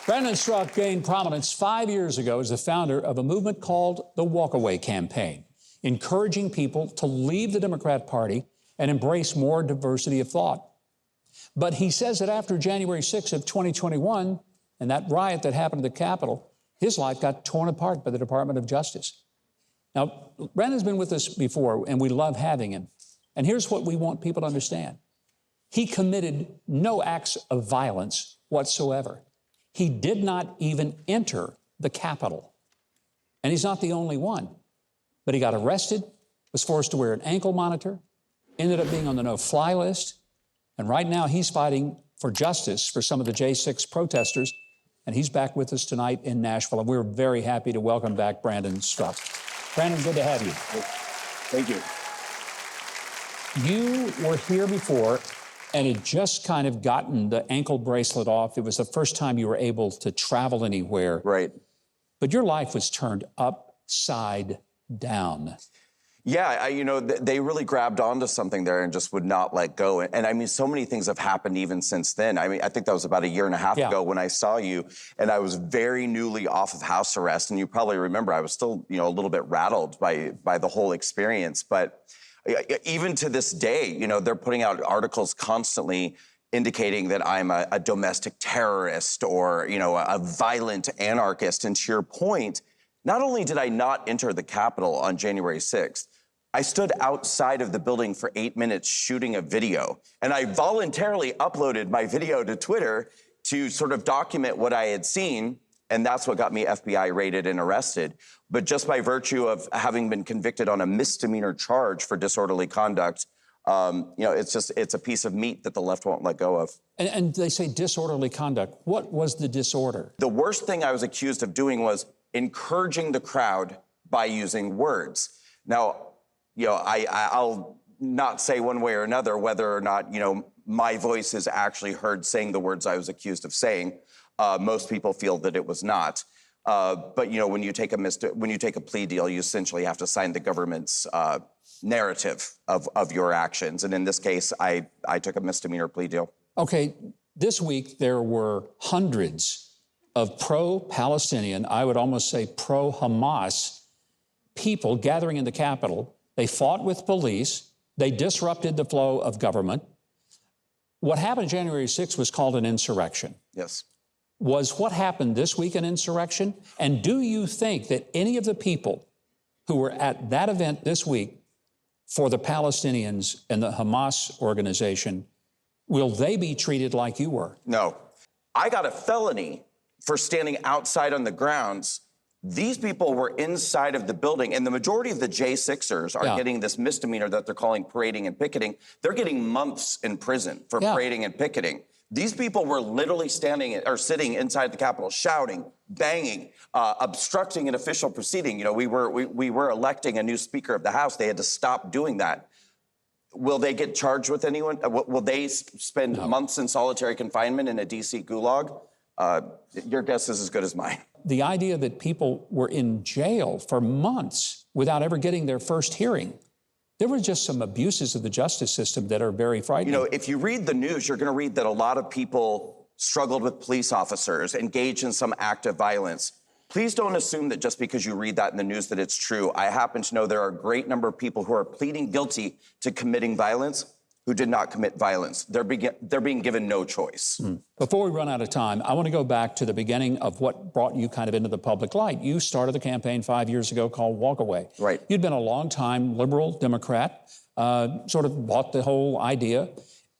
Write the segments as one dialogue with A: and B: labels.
A: Brandon Straka gained prominence 5 years ago as the founder of a movement called the Walkaway campaign, encouraging people to leave the Democrat Party and embrace more diversity of thought. But he says that after January 6th of 2021 and that riot that happened at the Capitol, his life got torn apart by the Department of Justice. Now, Brandon's been with us before, and we love having him. And here's what we want people to understand. He committed no acts of violence whatsoever. He did not even enter the Capitol. And he's not the only one. But he got arrested, was forced to wear an ankle monitor, ended up being on the no-fly list. And right now he's fighting for justice for some of the J6 protesters. And he's back with us tonight in Nashville. And we're very happy to welcome back Brandon Straka. Brandon, good to have you.
B: Thank you.
A: You were here before, and had just kind of gotten the ankle bracelet off. It was the first time you were able to travel anywhere.
B: Right.
A: But your life was turned upside down.
B: Yeah, they really grabbed onto something there and just would not let go. And I mean, so many things have happened even since then. I mean, I think that was about a year and a half ago when I saw you, and I was very newly off of house arrest. And you probably remember I was still, a little bit rattled by the whole experience. But even to this day, they're putting out articles constantly indicating that I'm a domestic terrorist or, a violent anarchist. And to your point, not only did I not enter the Capitol on January 6th, I stood outside of the building for 8 minutes shooting a video. And I voluntarily uploaded my video to Twitter to sort of document what I had seen. And that's what got me FBI raided and arrested. But just by virtue of having been convicted on a misdemeanor charge for disorderly conduct, it's a piece of meat that the left won't let go of.
A: And they say disorderly conduct. What was the disorder?
B: The worst thing I was accused of doing was encouraging the crowd by using words. Now, I'll not say one way or another whether or not, my voice is actually heard saying the words I was accused of saying. Most people feel that it was not. But when you take a plea deal, you essentially have to sign the government's narrative of your actions. And in this case, I took a misdemeanor plea deal.
A: Okay, this week there were hundreds of pro-Palestinian, I would almost say pro-Hamas people gathering in the Capitol. They fought with police. They disrupted the flow of government. What happened January 6th was called an insurrection.
B: Yes.
A: Was what happened this week an insurrection? And do you think that any of the people who were at that event this week for the Palestinians and the Hamas organization, will they be treated like you were?
B: No. I got a felony for standing outside on the grounds. These people were inside of the building, and the majority of the J6ers are getting this misdemeanor that they're calling parading and picketing. They're getting months in prison for parading and picketing. These people were literally sitting inside the Capitol, shouting, banging, obstructing an official proceeding. We were electing a new Speaker of the House. They had to stop doing that. Will they get charged with anyone? Will they spend months in solitary confinement in a DC gulag? Your guess is as good as mine.
A: The idea that people were in jail for months without ever getting their first hearing. There were just some abuses of the justice system that are very frightening.
B: If you read the news, you're going to read that a lot of people struggled with police officers, engaged in some act of violence. Please don't assume that just because you read that in the news that it's true. I happen to know there are a great number of people who are pleading guilty to committing violence who did not commit violence. They're being given no choice.
A: Before we run out of time, I want to go back to the beginning of what brought you kind of into the public light. You started the campaign 5 years ago called Walkaway.
B: Right.
A: You'd been a long-time liberal Democrat, sort of bought the whole idea,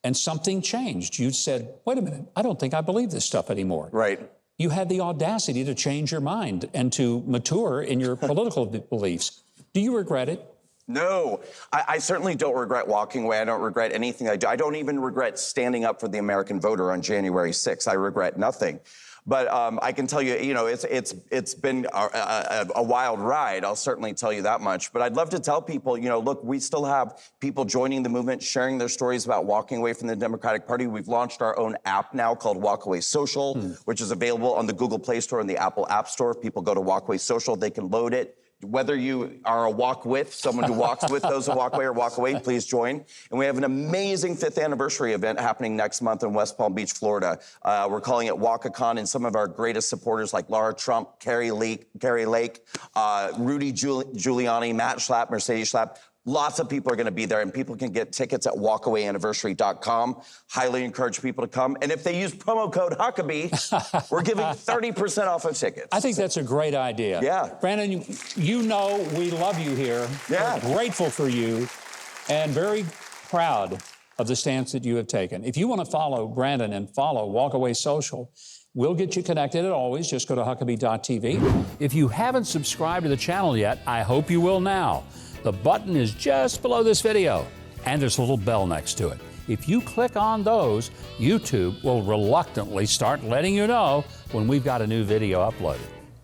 A: and something changed. You said, wait a minute, I don't think I believe this stuff anymore.
B: Right.
A: You had the audacity to change your mind and to mature in your political beliefs. Do you regret it?
B: No, I certainly don't regret walking away. I don't regret anything I do. I don't even regret standing up for the American voter on January 6th. I regret nothing. But I can tell you, it's been a wild ride. I'll certainly tell you that much. But I'd love to tell people, look, we still have people joining the movement, sharing their stories about walking away from the Democratic Party. We've launched our own app now called Walkaway Social, which is available on the Google Play Store and the Apple App Store. If people go to Walkaway Social, they can load it, whether you are a walk with, someone who walks with those who walk away or walk away, please join. And we have an amazing 5th anniversary event happening next month in West Palm Beach, Florida. We're calling it Walk-A-Con, and some of our greatest supporters like Laura Trump, Carrie Lake, Rudy Giuliani, Matt Schlapp, Mercedes Schlapp. Lots of people are going to be there, and people can get tickets at walkawayanniversary.com. Highly encourage people to come. And if they use promo code Huckabee, we're giving 30% off of tickets.
A: I think that's a great idea.
B: Yeah.
A: Brandon, you know we love you here.
B: Yeah.
A: We're grateful for you and very proud of the stance that you have taken. If you want to follow Brandon and follow Walkaway Social, we'll get you connected as always. Just go to Huckabee.tv. If you haven't subscribed to the channel yet, I hope you will now. The button is just below this video, and there's a little bell next to it. If you click on those, YouTube will reluctantly start letting you know when we've got a new video uploaded.